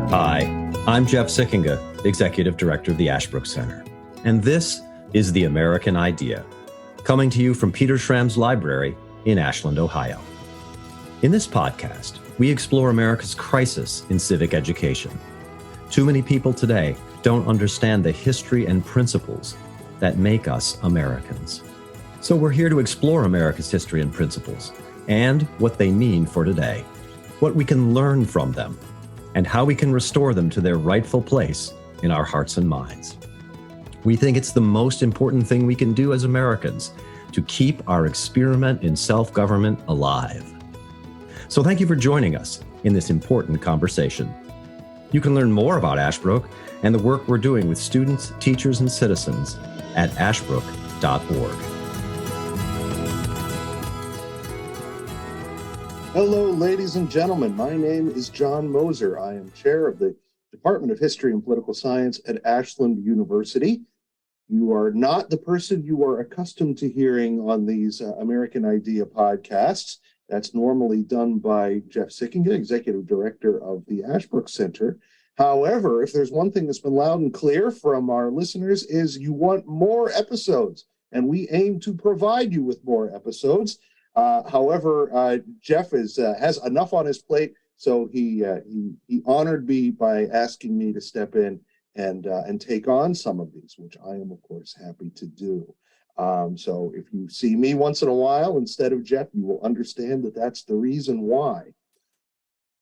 Hi, I'm Jeff Sikkenga, Executive Director of the Ashbrook Center, and this is The American Idea, coming to you from Peter Schramm's library in Ashland, Ohio. In this podcast, we explore America's crisis in civic education. Too many people today don't understand the history and principles that make us Americans. So we're here to explore America's history and principles and what they mean for today, what we can learn from them, and how we can restore them to their rightful place in our hearts and minds. We think it's the most important thing we can do as Americans to keep our experiment in self-government alive. So thank you for joining us in this important conversation. You can learn more about Ashbrook and the work we're doing with students, teachers, and citizens at ashbrook.org. Hello, ladies and gentlemen. My name is John Moser. I am chair of the Department of History and Political Science at Ashland University. You are not the person you are accustomed to hearing on these American Idea podcasts. That's normally done by Jeff Sikkenga, Executive Director of the Ashbrook Center. However, if there's one thing that's been loud and clear from our listeners is you want more episodes, and we aim to provide you with more episodes. However, Jeff has enough on his plate, so he honored me by asking me to step in and take on some of these, which I am, of course, happy to do. So if you see me once in a while instead of Jeff, you will understand that that's the reason why.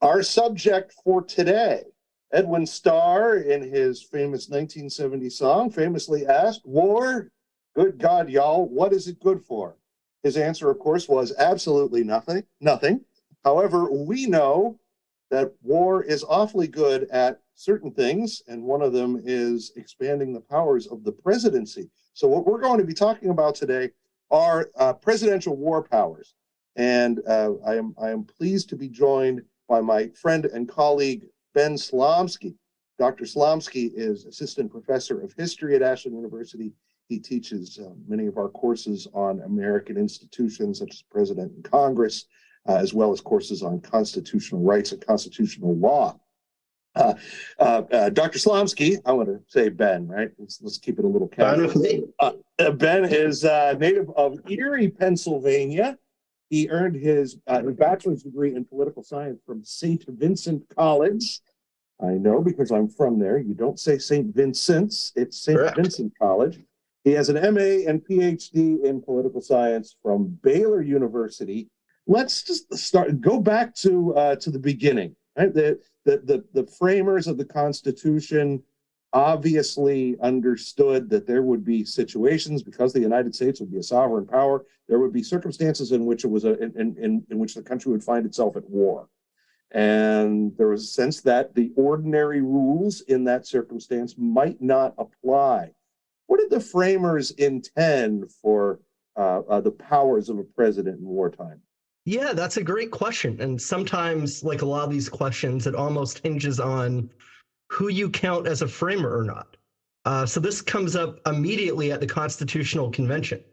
Our subject for today, Edwin Starr, in his famous 1970 song, famously asked, "War, good God, y'all, what is it good for?" His answer, of course, was absolutely nothing. However, we know that war is awfully good at certain things, and one of them is expanding the powers of the presidency. So what we're going to be talking about today are presidential war powers. And I am pleased to be joined by my friend and colleague, Ben Slomski. Dr. Slomski is assistant professor of history at Ashland University. He teaches many of our courses on American institutions such as President and Congress, as well as courses on constitutional rights and constitutional law. Dr. Slomski, I want to say Ben, right? Let's keep it a little casual. Ben is native of Erie, Pennsylvania. He earned his bachelor's degree in political science from St. Vincent College. I know because I'm from there. You don't say St. Vincent's, it's St. Vincent College. He has an MA and PhD in political science from Baylor University. Let's just go back to the beginning. Right? The framers of the Constitution obviously understood that there would be situations, because the United States would be a sovereign power, there would be circumstances in which it was in which the country would find itself at war. And there was a sense that the ordinary rules in that circumstance might not apply. What did the framers intend for the powers of a president in wartime? Yeah, that's a great question. And sometimes, like a lot of these questions, it almost hinges on who you count as a framer or not. So this comes up immediately at the Constitutional Convention.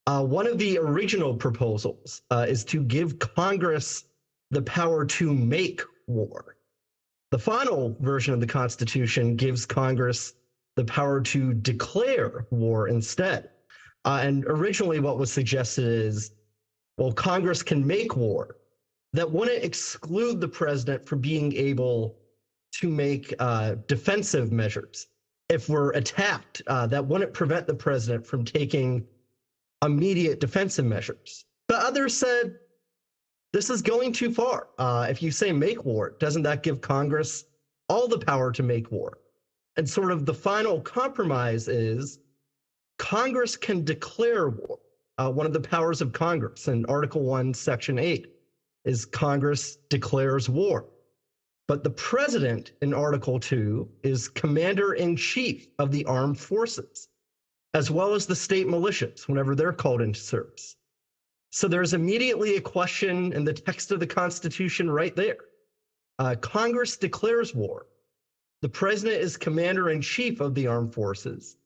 One of the original proposals is to give Congress the power to make war. The final version of the Constitution gives Congress the power to declare war instead. And originally what was suggested is, well, Congress can make war. That wouldn't exclude the president from being able to make defensive measures. If we're attacked, that wouldn't prevent the president from taking immediate defensive measures. But others said, this is going too far. If you say make war, doesn't that give Congress all the power to make war? And sort of the final compromise is Congress can declare war. One of the powers of Congress in Article 1, Section 8 is Congress declares war. But the president in Article 2 is commander-in-chief of the armed forces, as well as the state militias whenever they're called into service. So there's immediately a question in the text of the Constitution right there. Congress declares war. The president is commander-in-chief of the armed forces.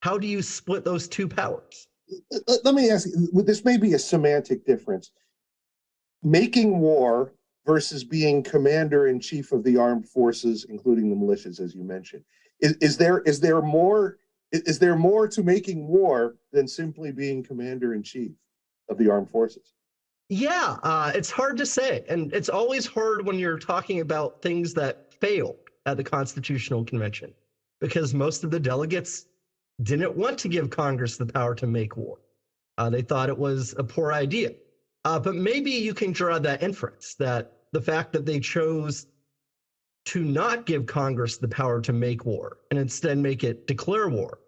How do you split those two powers? Let me ask you, this may be a semantic difference. Making war versus being commander-in-chief of the armed forces, including the militias, as you mentioned? Is there more to making war than simply being commander-in-chief of the armed forces? Yeah, it's hard to say. And it's always hard when you're talking about things that failed at the Constitutional Convention, because most of the delegates didn't want to give Congress the power to make war. They thought it was a poor idea. But maybe you can draw that inference that the fact that they chose to not give Congress the power to make war and instead make it declare war,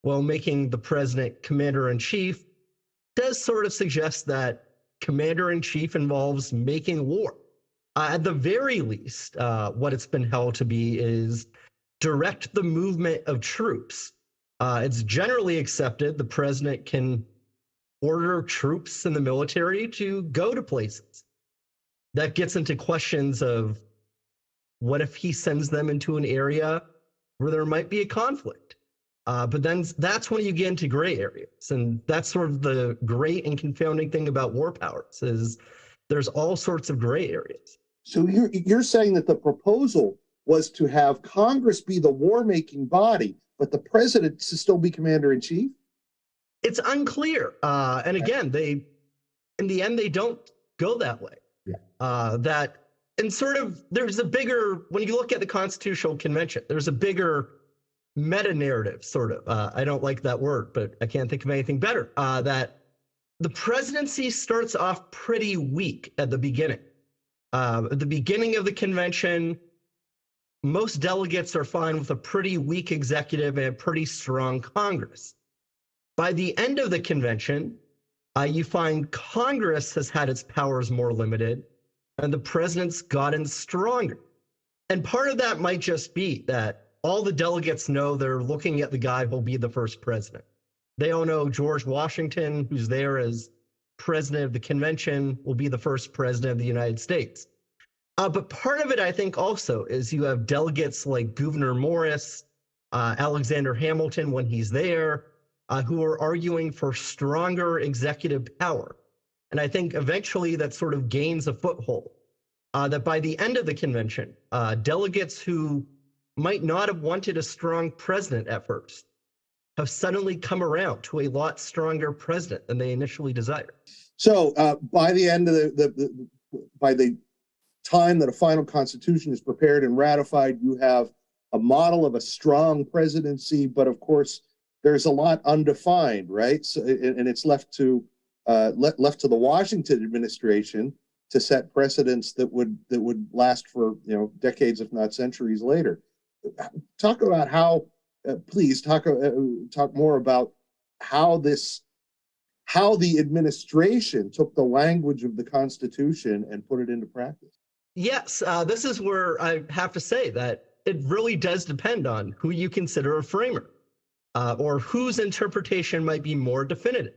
while making the president commander-in-chief, does sort of suggest that commander-in-chief involves making war. At the very least, what it's been held to be is direct the movement of troops. It's generally accepted the president can order troops in the military to go to places. That gets into questions of what if he sends them into an area where there might be a conflict? But then that's when you get into gray areas. And that's sort of the great and confounding thing about war powers is there's all sorts of gray areas. So you're saying that the proposal was to have Congress be the war-making body, but the president to still be commander-in-chief? It's unclear. And again, in the end, they don't go that way. Yeah. And sort of, there's a bigger, when you look at the Constitutional Convention, there's a bigger meta-narrative, sort of. I don't like that word, but I can't think of anything better. That the presidency starts off pretty weak at the beginning. At the beginning of the convention, most delegates are fine with a pretty weak executive and a pretty strong Congress. By the end of the convention, you find Congress has had its powers more limited, and the president's gotten stronger. And part of that might just be that all the delegates know they're looking at the guy who'll be the first president. They all know George Washington, who's there as president of the convention, will be the first president of the United States. But part of it, I think, also is you have delegates like Gouverneur Morris, Alexander Hamilton when he's there, who are arguing for stronger executive power. And I think eventually that sort of gains a foothold. That by the end of the convention, delegates who might not have wanted a strong president at first have suddenly come around to a lot stronger president than they initially desired. So by the end of by the time that a final constitution is prepared and ratified, you have a model of a strong presidency, but of course there's a lot undefined, right? So, and it's left to the Washington administration to set precedents that would last for decades, if not centuries later. Talk about how, please talk more about how the administration took the language of the Constitution and put it into practice. Yes, this is where I have to say that it really does depend on who you consider a framer, or whose interpretation might be more definitive.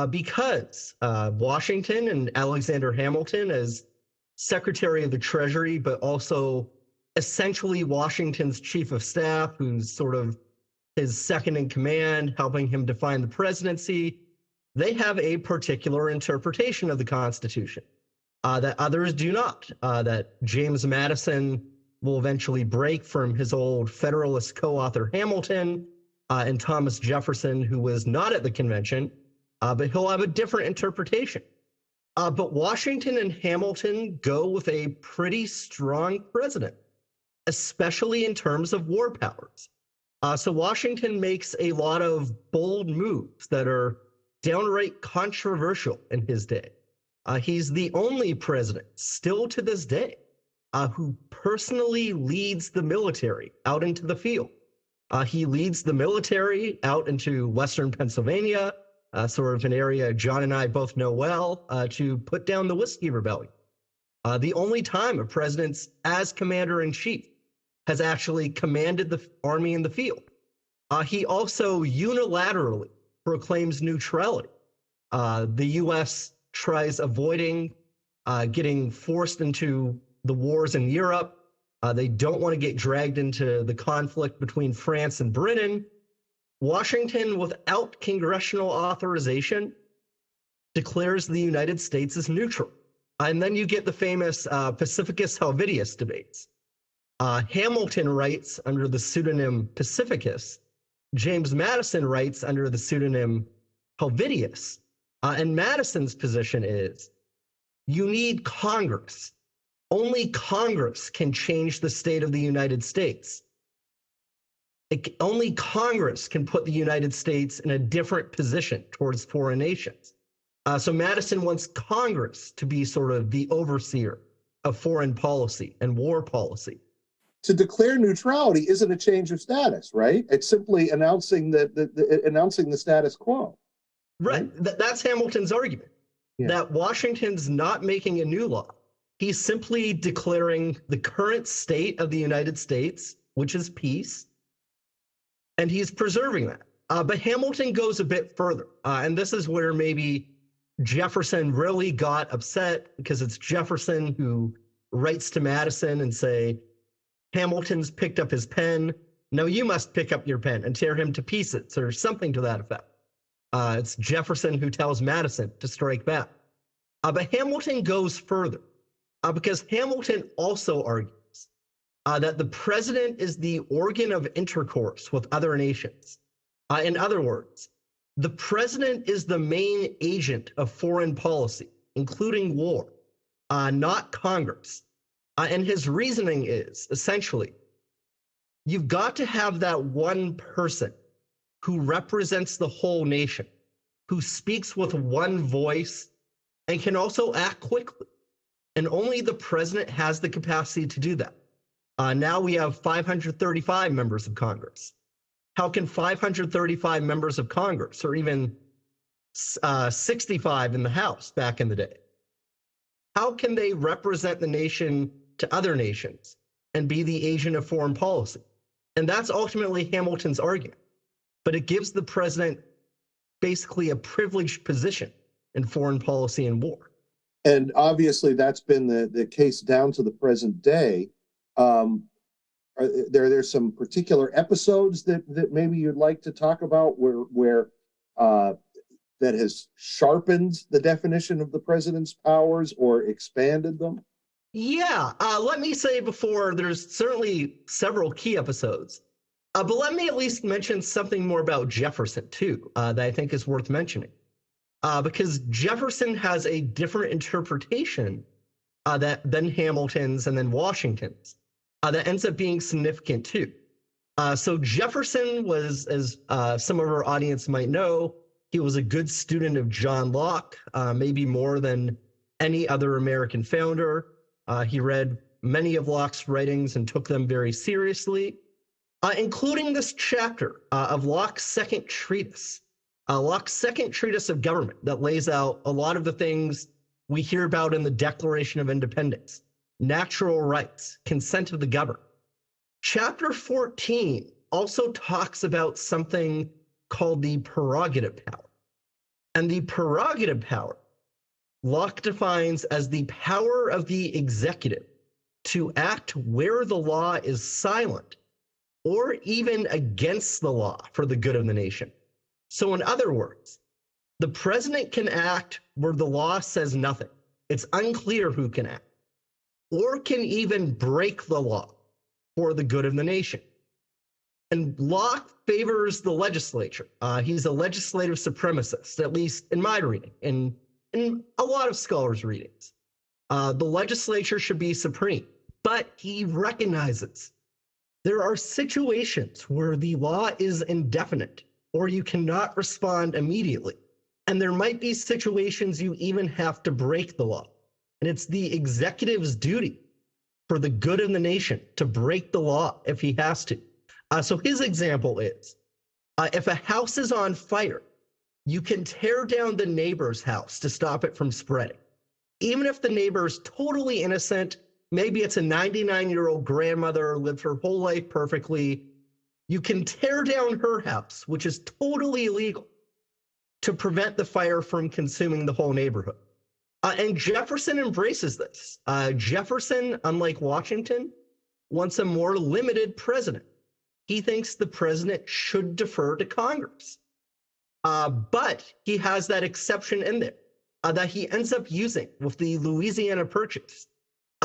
Because Washington and Alexander Hamilton as Secretary of the Treasury, but also essentially Washington's chief of staff, who's sort of his second in command, helping him define the presidency, they have a particular interpretation of the Constitution that others do not, that James Madison will eventually break from his old Federalist co-author Hamilton, and Thomas Jefferson, who was not at the convention, but he'll have a different interpretation. But Washington and Hamilton go with a pretty strong president, especially in terms of war powers. So Washington makes a lot of bold moves that are downright controversial in his day. He's the only president, still to this day, who personally leads the military out into the field. He leads the military out into Western Pennsylvania, sort of an area John and I both know well, to put down the Whiskey Rebellion. The only time a president, as commander-in-chief, has actually commanded the army in the field. He also unilaterally proclaims neutrality. The U.S. tries avoiding getting forced into the wars in Europe. They don't want to get dragged into the conflict between France and Britain. Washington, without congressional authorization, declares the United States as neutral. And then you get the famous Pacificus Helvidius debates. Hamilton writes under the pseudonym Pacificus. James Madison writes under the pseudonym Helvidius. And Madison's position is, you need Congress. Only Congress can change the state of the United States. Only Congress can put the United States in a different position towards foreign nations. So Madison wants Congress to be sort of the overseer of foreign policy and war policy. To declare neutrality isn't a change of status, right? It's simply announcing announcing the status quo. Right. That's Hamilton's argument, that Washington's not making a new law. He's simply declaring the current state of the United States, which is peace, and he's preserving that. But Hamilton goes a bit further, and this is where maybe Jefferson really got upset, because it's Jefferson who writes to Madison and say, Hamilton's picked up his pen. No, you must pick up your pen and tear him to pieces, or something to that effect. It's Jefferson who tells Madison to strike back. But Hamilton goes further, because Hamilton also argues that the president is the organ of intercourse with other nations. In other words, the president is the main agent of foreign policy, including war, not Congress. And his reasoning is, essentially, you've got to have that one person who represents the whole nation, who speaks with one voice and can also act quickly. And only the president has the capacity to do that. Now we have 535 members of Congress. How can 535 members of Congress, or even 65 in the House back in the day, how can they represent the nation to other nations and be the agent of foreign policy? And that's ultimately Hamilton's argument. But it gives the president basically a privileged position in foreign policy and war. And obviously that's been the case down to the present day. There's some particular episodes that maybe you'd like to talk about where that has sharpened the definition of the president's powers or expanded them? Yeah, let me say before, there's certainly several key episodes, but let me at least mention something more about Jefferson too, that I think is worth mentioning, because Jefferson has a different interpretation than Hamilton's and then Washington's, that ends up being significant too. So Jefferson was, as some of our audience might know, he was a good student of John Locke, maybe more than any other American founder. He read many of Locke's writings and took them very seriously, including this chapter of Locke's second treatise, Locke's second treatise of government, that lays out a lot of the things we hear about in the Declaration of Independence: natural rights, consent of the governed. Chapter 14 also talks about something called the prerogative power. And the prerogative power, Locke defines as the power of the executive to act where the law is silent or even against the law for the good of the nation. So in other words, the president can act where the law says nothing. It's unclear who can act, or can even break the law for the good of the nation. And Locke favors the legislature. He's a legislative supremacist, at least in my reading, and in a lot of scholars' readings. The legislature should be supreme, but he recognizes there are situations where the law is indefinite or you cannot respond immediately. And there might be situations you even have to break the law. And it's the executive's duty for the good of the nation to break the law if he has to. So his example is, if a house is on fire, you can tear down the neighbor's house to stop it from spreading. Even if the neighbor is totally innocent, maybe it's a 99-year-old grandmother, lived her whole life perfectly, you can tear down her house, which is totally illegal, to prevent the fire from consuming the whole neighborhood. And Jefferson embraces this. Jefferson, unlike Washington, wants a more limited president. He thinks the president should defer to Congress. But he has that exception in there. that he ends up using with the Louisiana Purchase,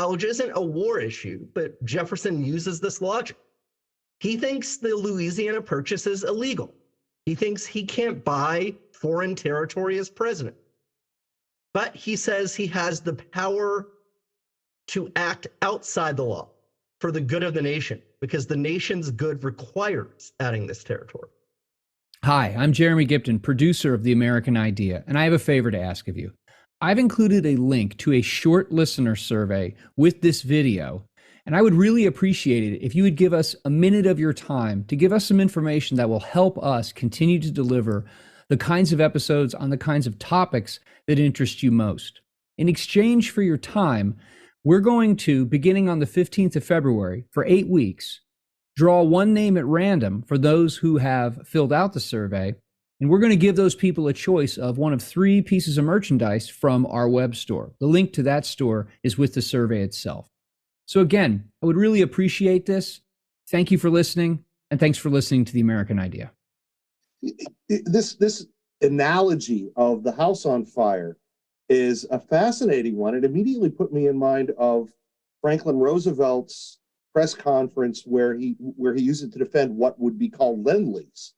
which isn't a war issue, but Jefferson uses this logic. He thinks the Louisiana Purchase is illegal. He thinks he can't buy foreign territory as president. But he says he has the power to act outside the law for the good of the nation, because the nation's good requires adding this territory. Hi, I'm Jeremy Gypton, producer of The American Idea, and I have a favor to ask of you. I've included a link to a short listener survey with this video, and I would really appreciate it if you would give us a minute of your time to give us some information that will help us continue to deliver the kinds of episodes on the kinds of topics that interest you most. In exchange for your time, we're going to, beginning on the 15th of February, for 8 weeks, draw one name at random for those who have filled out the survey, and we're going to give those people a choice of one of 3 pieces of merchandise from our web store. The link to that store is with the survey itself. So again, I would really appreciate this. Thank you for listening, and thanks for listening to The American Idea. This analogy of the house on fire is a fascinating one. It immediately put me in mind of Franklin Roosevelt's press conference where he used it to defend what would be called lend-lease.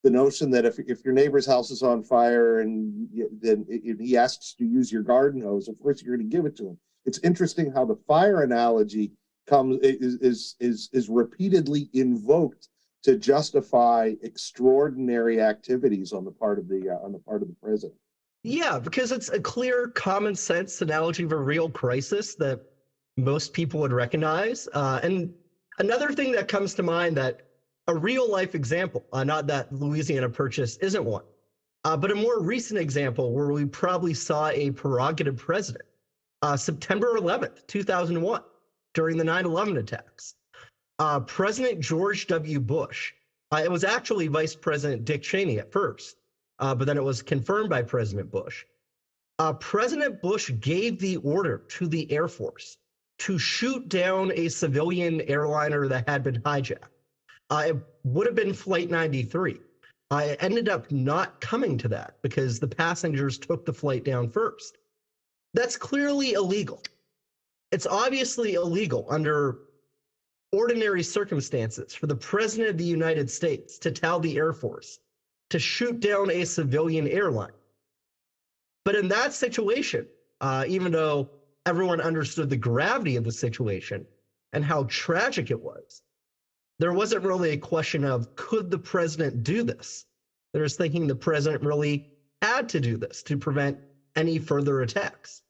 The notion that if your neighbor's house is on fire and then he asks to use your garden hose, of course you're going to give it to him. It's interesting how the fire analogy is repeatedly invoked to justify extraordinary activities on the part of the president. Yeah, because it's a clear common sense analogy of a real crisis that most people would recognize. And another thing that comes to mind, that a real life example, not that Louisiana Purchase isn't one, but a more recent example where we probably saw a prerogative president, September 11th, 2001, during the 9/11 attacks. President George W. Bush, it was actually Vice President Dick Cheney at first, but then it was confirmed by President Bush. President Bush gave the order to the Air Force to shoot down a civilian airliner that had been hijacked. It would have been Flight 93. It ended up not coming to that because the passengers took the flight down first. That's clearly illegal. It's obviously illegal under ordinary circumstances for the President of the United States to tell the Air Force to shoot down a civilian airline. But in that situation, even though everyone understood the gravity of the situation and how tragic it was, there wasn't really a question of could the president do this. There was thinking the president really had to do this to prevent any further attacks.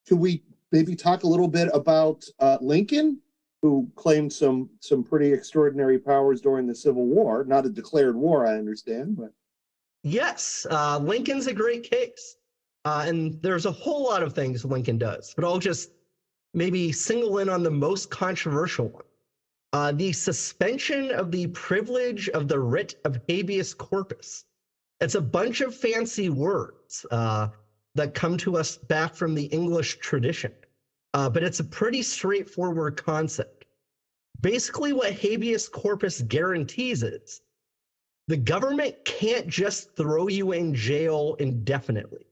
Could we maybe talk a little bit about Lincoln, who claimed some pretty extraordinary powers during the Civil War? Not a declared war, I understand, but yes, Lincoln's a great case. And there's a whole lot of things Lincoln does, but I'll just maybe single in on the most controversial one. The suspension of the privilege of the writ of habeas corpus. It's a bunch of fancy words that come to us back from the English tradition, but it's a pretty straightforward concept. Basically, what habeas corpus guarantees is the government can't just throw you in jail indefinitely.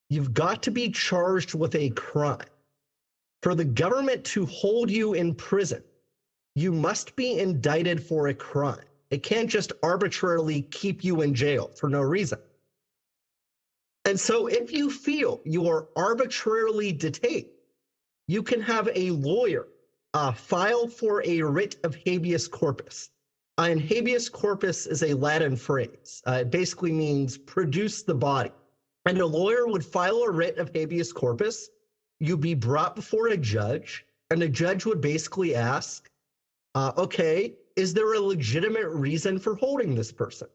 You've got to be charged with a crime. For the government to hold you in prison, you must be indicted for a crime. It can't just arbitrarily keep you in jail for no reason. And so if you feel you are arbitrarily detained, you can have a lawyer file for a writ of habeas corpus. And habeas corpus is a Latin phrase. It basically means produce the body. And a lawyer would file a writ of habeas corpus. You'd be brought before a judge, and the judge would basically ask, okay, is there a legitimate reason for holding this person?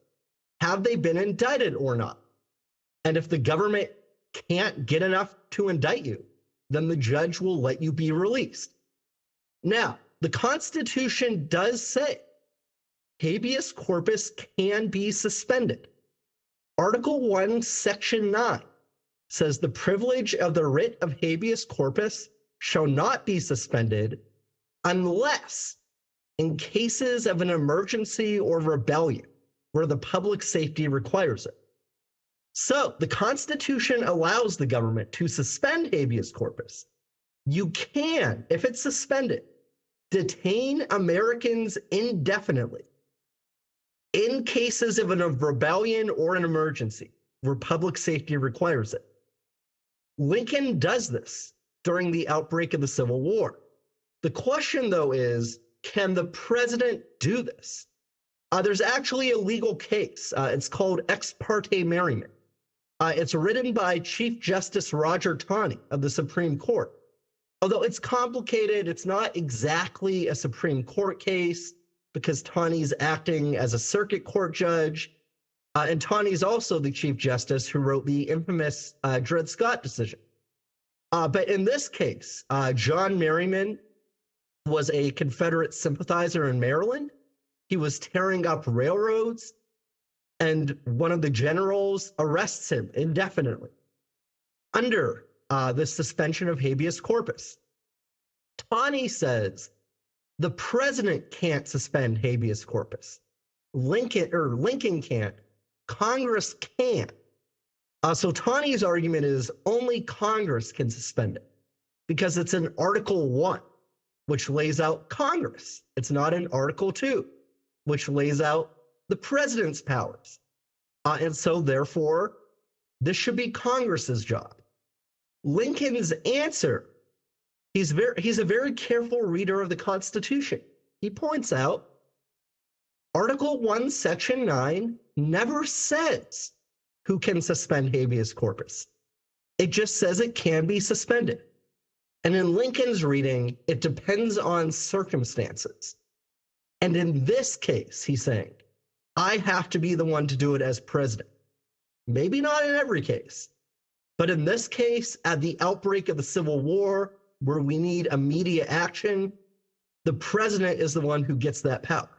Have they been indicted or not? And if the government can't get enough to indict you, then the judge will let you be released. Now, the Constitution does say habeas corpus can be suspended. Article 1, Section 9 says the privilege of the writ of habeas corpus shall not be suspended unless in cases of an emergency or rebellion where the public safety requires it. So the Constitution allows the government to suspend habeas corpus. You can, if it's suspended, detain Americans indefinitely in cases of a rebellion or an emergency where public safety requires it. Lincoln does this during the outbreak of the Civil War. The question, though, is, can the president do this? There's actually a legal case. It's called Ex parte Merryman. It's written by Chief Justice Roger Taney of the Supreme Court. Although it's complicated, it's not exactly a Supreme Court case because Taney's acting as a circuit court judge. And Taney's also the Chief Justice who wrote the infamous Dred Scott decision. But in this case, John Merryman was a Confederate sympathizer in Maryland. He was tearing up railroads, and one of the generals arrests him indefinitely under the suspension of habeas corpus. Taney says the president can't suspend habeas corpus. Lincoln can't. Congress can't. So Taney's argument is only Congress can suspend it because it's in Article 1, which lays out Congress. It's not in Article 2, which lays out the president's powers. And so therefore, this should be Congress's job. Lincoln's answer, he's a very careful reader of the Constitution. He points out Article 1, Section 9 never says who can suspend habeas corpus. It just says it can be suspended. And in Lincoln's reading, it depends on circumstances. And in this case, he's saying, I have to be the one to do it as president. Maybe not in every case, but in this case, at the outbreak of the Civil War, where we need immediate action, the president is the one who gets that power.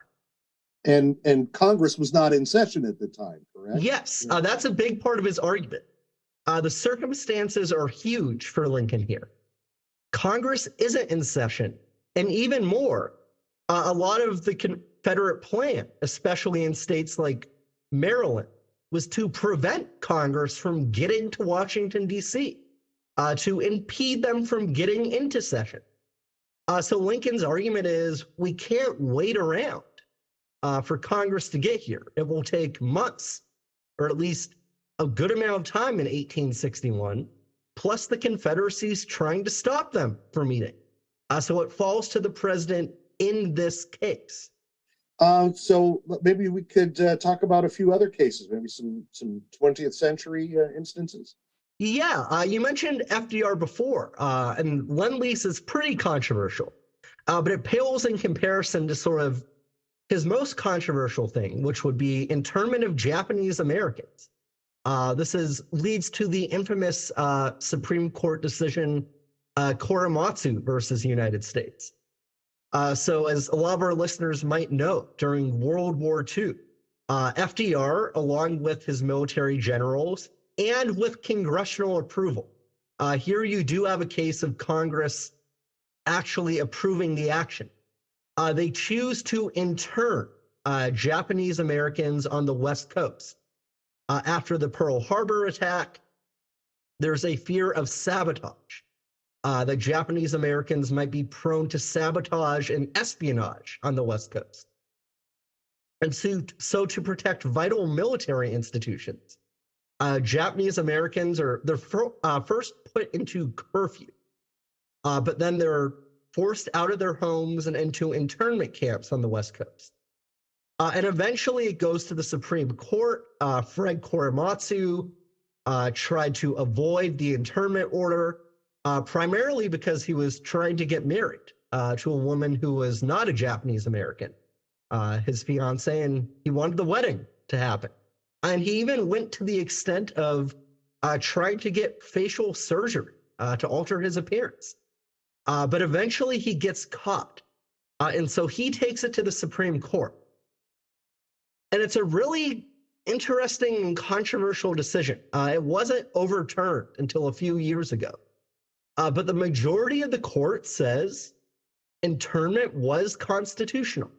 And Congress was not in session at the time, correct? Yes, that's a big part of his argument. The circumstances are huge for Lincoln here. Congress isn't in session, and even more, a lot of the Confederate plan, especially in states like Maryland, was to prevent Congress from getting to Washington, D.C., to impede them from getting into session. So Lincoln's argument is we can't wait around for Congress to get here. It will take months, or at least a good amount of time in 1861, plus the Confederacy's trying to stop them from meeting. So it falls to the president in this case. So maybe we could talk about a few other cases, maybe some 20th century instances. Yeah, you mentioned FDR before, and Lend-Lease is pretty controversial, but it pales in comparison to sort of his most controversial thing, which would be internment of Japanese Americans. This leads to the infamous Supreme Court decision, Korematsu versus United States. So as a lot of our listeners might know, during World War II, FDR, along with his military generals and with congressional approval, here you do have a case of Congress actually approving the action. They choose to intern Japanese Americans on the West Coast. After the Pearl Harbor attack, there's a fear of sabotage. That Japanese Americans might be prone to sabotage and espionage on the West Coast. And so to protect vital military institutions, Japanese Americans they're first put into curfew, but then they're forced out of their homes and into internment camps on the West Coast. And eventually it goes to the Supreme Court. Fred Korematsu tried to avoid the internment order, primarily because he was trying to get married to a woman who was not a Japanese American, his fiancée, and he wanted the wedding to happen. And he even went to the extent of trying to get facial surgery to alter his appearance. But eventually he gets caught. And so he takes it to the Supreme Court. And it's a really interesting and controversial decision. It wasn't overturned until a few years ago. But the majority of the court says internment was constitutional.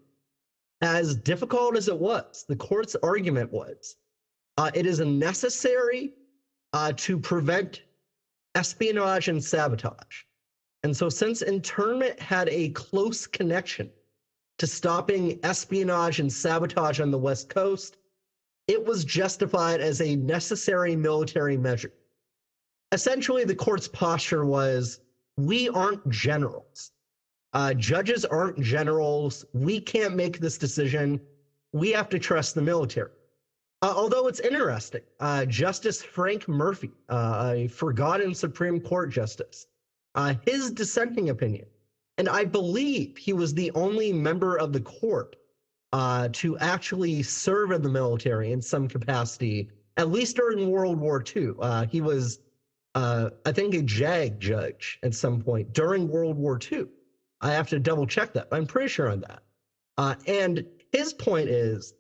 As difficult as it was, the court's argument was It is necessary to prevent espionage and sabotage. And so since internment had a close connection to stopping espionage and sabotage on the West Coast, it was justified as a necessary military measure. Essentially, the court's posture was, we aren't generals. Judges aren't generals. We can't make this decision. We have to trust the military. Although it's interesting, Justice Frank Murphy, a forgotten Supreme Court justice, his dissenting opinion, and I believe he was the only member of the court to actually serve in the military in some capacity, at least during World War II. He was, I think, a JAG judge at some point during World War II. I have to double check that, but I'm pretty sure on that. And his point is,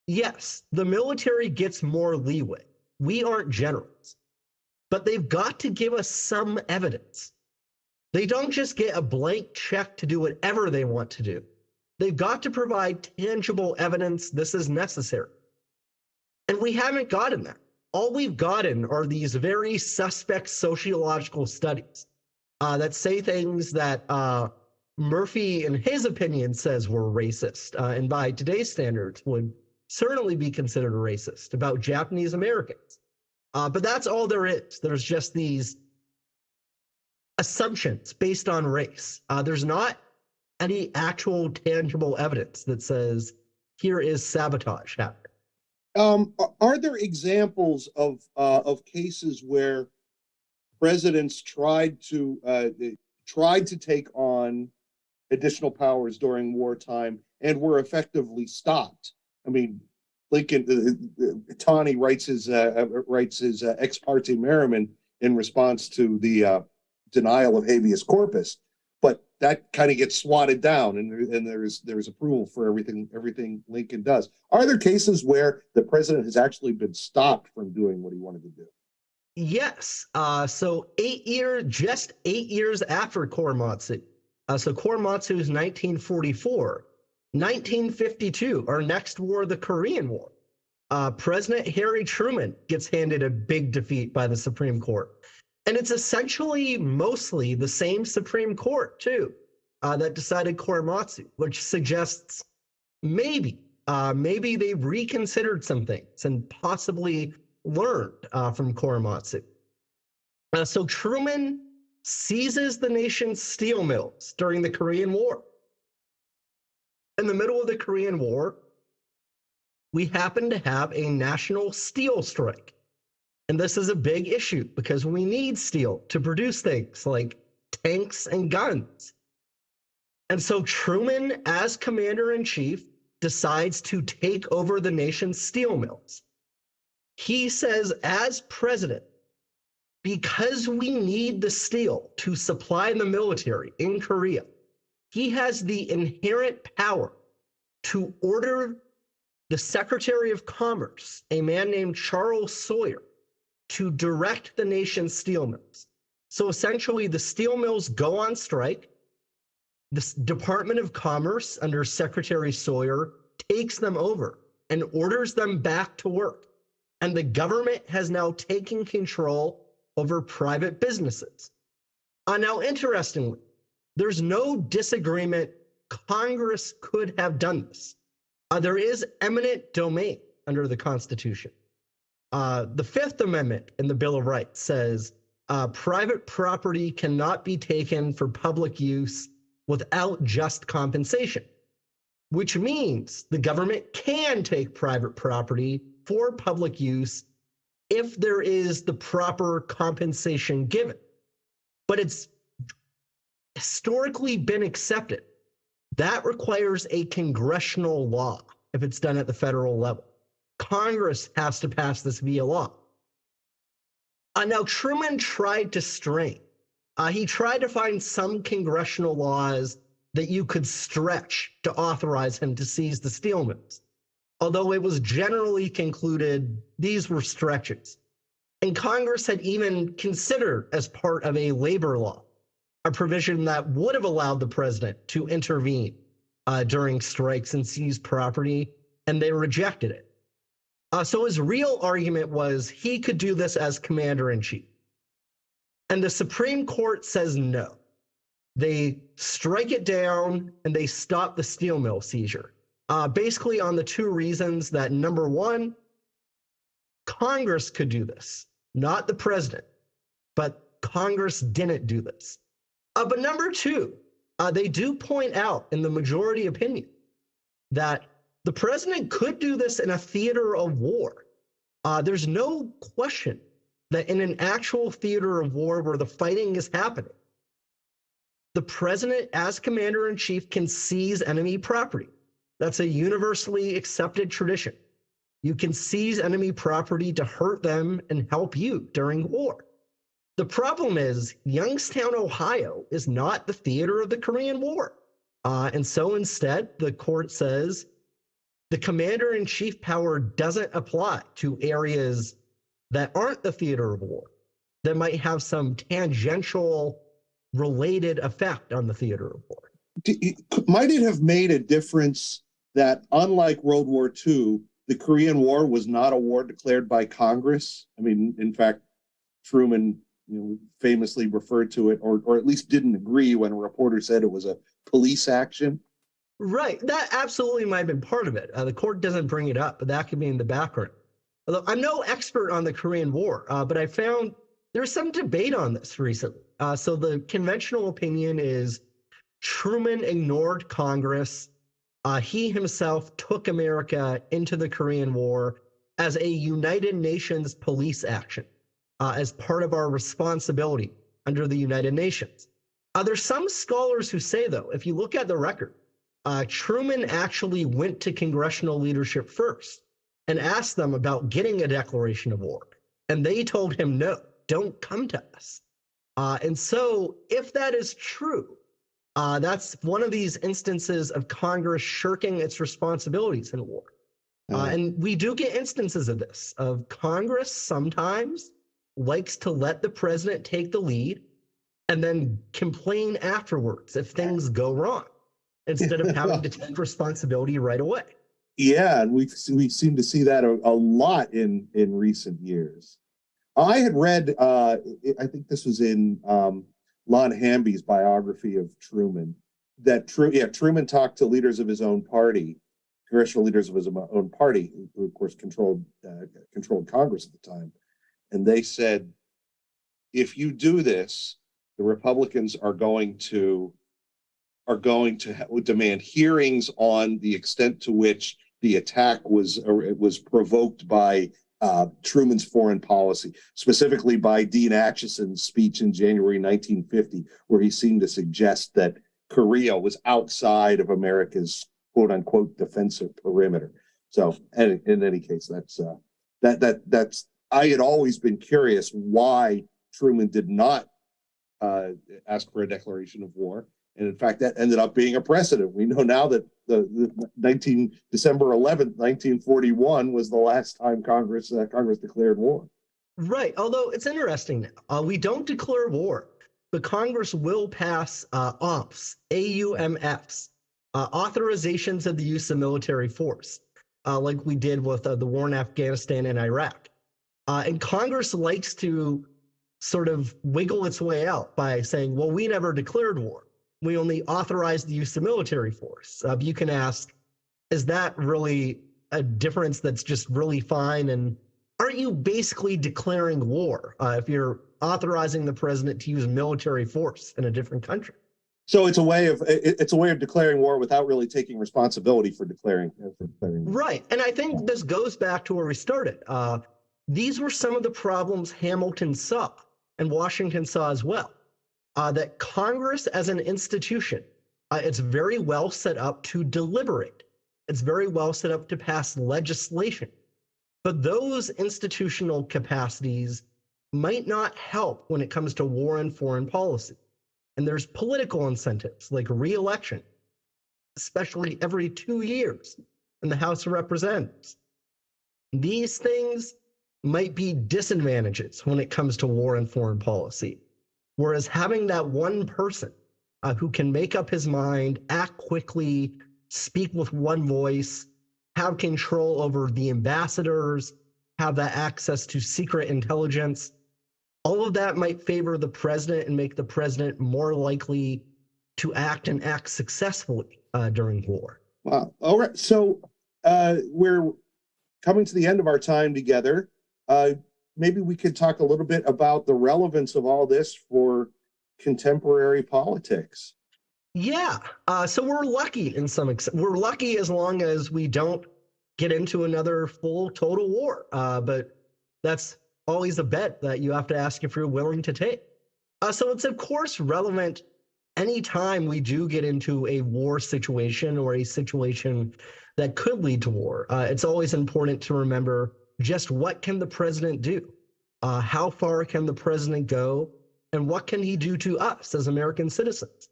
yes, the military gets more leeway. We aren't generals, but they've got to give us some evidence. They don't just get a blank check to do whatever they want to do. They've got to provide tangible evidence this is necessary. And we haven't gotten that. All we've gotten are these very suspect sociological studies that say things that Murphy, in his opinion, says were racist, and by today's standards would certainly be considered racist, about Japanese Americans. But that's all there is. There's just these assumptions based on race. There's not any actual tangible evidence that says here is sabotage happening. Are there examples of cases where presidents tried to take on additional powers during wartime and were effectively stopped? I mean, Lincoln, Taney writes his ex parte Merriman in response to the denial of habeas corpus, but that kind of gets swatted down, and there's approval for everything Lincoln does. Are there cases where the president has actually been stopped from doing what he wanted to do? Yes. So just 8 years after Korematsu. So Korematsu is 1944. 1952, our next war, the Korean War. President Harry Truman gets handed a big defeat by the Supreme Court. And it's essentially mostly the same Supreme Court, too, that decided Korematsu, which suggests maybe they reconsidered some things and possibly learned from Korematsu. So Truman seizes the nation's steel mills during the Korean War. In the middle of the Korean War, we happen to have a national steel strike. And this is a big issue because we need steel to produce things like tanks and guns. And so Truman, as commander-in-chief, decides to take over the nation's steel mills. He says, as president, because we need the steel to supply the military in Korea, he has the inherent power to order the Secretary of Commerce, a man named Charles Sawyer, to direct the nation's steel mills. So essentially, the steel mills go on strike. The Department of Commerce, under Secretary Sawyer, takes them over and orders them back to work. And the government has now taken control over private businesses. Now, interestingly, there's no disagreement Congress could have done this. There is eminent domain under the Constitution. The Fifth Amendment in the Bill of Rights says private property cannot be taken for public use without just compensation, which means the government can take private property for public use if there is the proper compensation given. But it's historically been accepted. That requires a congressional law if it's done at the federal level. Congress has to pass this via law. Now, Truman tried to strain. He tried to find some congressional laws that you could stretch to authorize him to seize the steel mills, although it was generally concluded these were stretches. And Congress had even considered, as part of a labor law, a provision that would have allowed the president to intervene during strikes and seize property, and they rejected it. So his real argument was he could do this as commander-in-chief. And the Supreme Court says no. They strike it down and they stop the steel mill seizure. Basically on the two reasons that, number one, Congress could do this, not the president, but Congress didn't do this. But number two, they do point out in the majority opinion that the president could do this in a theater of war. There's no question that in an actual theater of war where the fighting is happening, the president, as commander-in-chief, can seize enemy property. That's a universally accepted tradition. You can seize enemy property to hurt them and help you during war. The problem is Youngstown, Ohio is not the theater of the Korean War. And so instead, the court says the commander-in-chief power doesn't apply to areas that aren't the theater of war, that might have some tangential related effect on the theater of war. Might it have made a difference that, unlike World War II, the Korean War was not a war declared by Congress? I mean, in fact, Truman famously referred to it, or at least didn't agree when a reporter said it was a police action. Right. That absolutely might have been part of it. The court doesn't bring it up, but that could be in the background. Although I'm no expert on the Korean War, but I found there's some debate on this recently. So the conventional opinion is Truman ignored Congress. He himself took America into the Korean War as a United Nations police action, as part of our responsibility under the United Nations. There's some scholars who say, though, if you look at the record, Truman actually went to congressional leadership first and asked them about getting a declaration of war. And they told him, no, don't come to us. And so if that is true, that's one of these instances of Congress shirking its responsibilities in a war. And we do get instances of this, of Congress sometimes likes to let the president take the lead and then complain afterwards if things go wrong, instead of having to take responsibility right away. Yeah, and we seem to see that a lot in recent years. I had read, I think this was in Lon Hamby's biography of Truman, that Truman talked to leaders of his own party, congressional leaders of his own party, who of course controlled Congress at the time, and they said, if you do this, the Republicans are going to demand hearings on the extent to which the attack was provoked by Truman's foreign policy, specifically by Dean Acheson's speech in January 1950, where he seemed to suggest that Korea was outside of America's "quote unquote" defensive perimeter. So, in any case, that's I had always been curious why Truman did not ask for a declaration of war. And in fact, that ended up being a precedent. We know now that the December 11th, 1941 was the last time Congress declared war. Right. Although it's interesting now, we don't declare war, but Congress will pass AUMFs, AUMFs, authorizations of the use of military force, like we did with the war in Afghanistan and Iraq. And Congress likes to sort of wiggle its way out by saying, well, we never declared war. We only authorized the use of military force. You can ask, is that really a difference that's just really fine? And aren't you basically declaring war if you're authorizing the president to use military force in a different country? So it's a way of declaring war without really taking responsibility for declaring war. Right. And I think this goes back to where we started. These were some of the problems Hamilton saw and Washington saw as well. That Congress as an institution, it's very well set up to deliberate. It's very well set up to pass legislation. But those institutional capacities might not help when it comes to war and foreign policy. And there's political incentives like re-election, especially every 2 years in the House of Representatives. These things might be disadvantages when it comes to war and foreign policy. Whereas having that one person who can make up his mind, act quickly, speak with one voice, have control over the ambassadors, have that access to secret intelligence. All of that might favor the president and make the president more likely to act and act successfully during war. Wow. All right. So we're coming to the end of our time together. Maybe we could talk a little bit about the relevance of all this for contemporary politics. Yeah. So we're lucky in some extent. We're lucky as long as we don't get into another full total war. But that's always a bet that you have to ask if you're willing to take. So it's of course relevant anytime we do get into a war situation or a situation that could lead to war. It's always important to remember just what can the president do? How far can the president go? And what can he do to us as American citizens?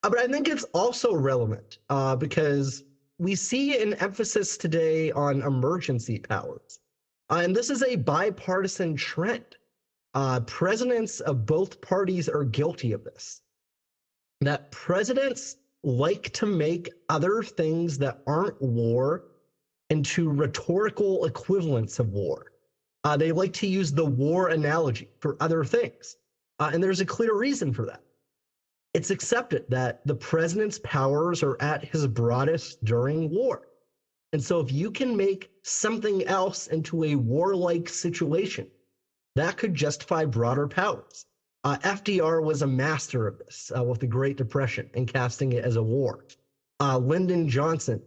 But I think it's also relevant because we see an emphasis today on emergency powers. And this is a bipartisan trend. Presidents of both parties are guilty of this. That presidents like to make other things that aren't war into rhetorical equivalents of war. They like to use the war analogy for other things. And there's a clear reason for that. It's accepted that the president's powers are at his broadest during war. And so if you can make something else into a warlike situation, that could justify broader powers. FDR was a master of this with the Great Depression and casting it as a war. Lyndon Johnson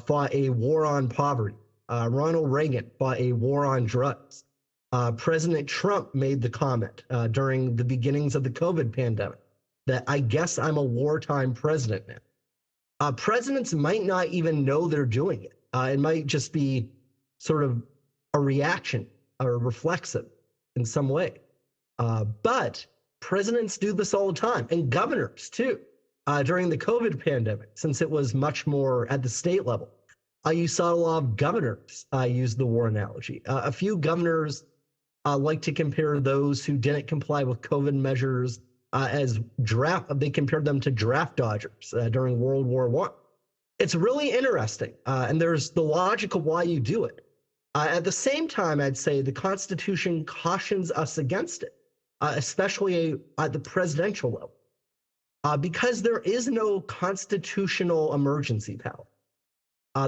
fought a war on poverty. Ronald Reagan fought a war on drugs. President Trump made the comment during the beginnings of the COVID pandemic that I guess I'm a wartime president now. Presidents might not even know they're doing it. It might just be sort of a reaction or reflexive in some way. But presidents do this all the time, and governors too. During the COVID pandemic, since it was much more at the state level, you saw a lot of governors use the war analogy. A few governors like to compare those who didn't comply with COVID measures they compared them to draft dodgers during World War I. It's really interesting, and there's the logic of why you do it. At the same time, I'd say the Constitution cautions us against it, especially at the presidential level, because there is no constitutional emergency power.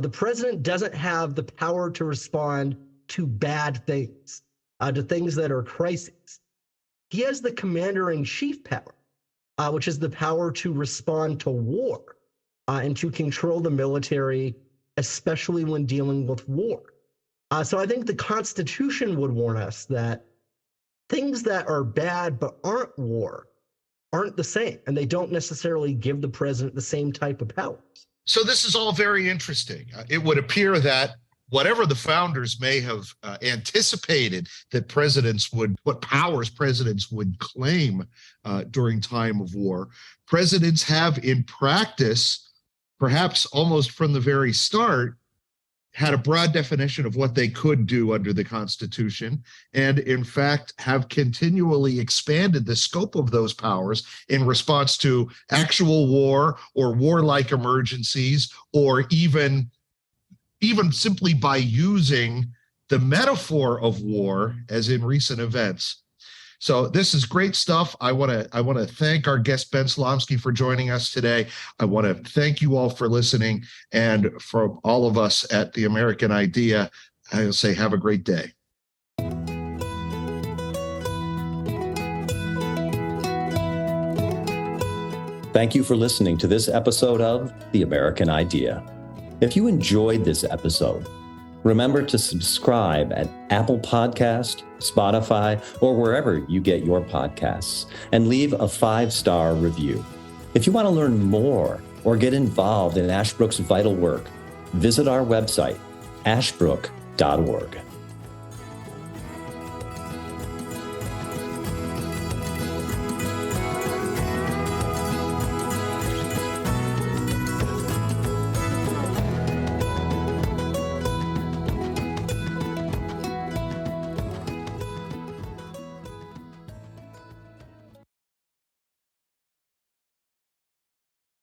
The president doesn't have the power to respond to bad things, to things that are crises. He has the commander-in-chief power, which is the power to respond to war and to control the military, especially when dealing with war. So I think the Constitution would warn us that things that are bad but aren't war aren't the same, and they don't necessarily give the president the same type of powers. So this is all very interesting. It would appear that whatever the founders may have anticipated that what powers presidents would claim during time of war, presidents have in practice, perhaps almost from the very start, had a broad definition of what they could do under the Constitution, and in fact have continually expanded the scope of those powers in response to actual war or warlike emergencies, or even simply by using the metaphor of war, as in recent events. So this is great stuff. I want to thank our guest Ben Slomski for joining us today. I want to thank you all for listening, and from all of us at The American Idea, I'll say have a great day. Thank you for listening to this episode of The American Idea. If you enjoyed this episode, remember to subscribe at Apple Podcast, Spotify, or wherever you get your podcasts, and leave a 5-star review. If you want to learn more or get involved in Ashbrook's vital work, visit our website, ashbrook.org.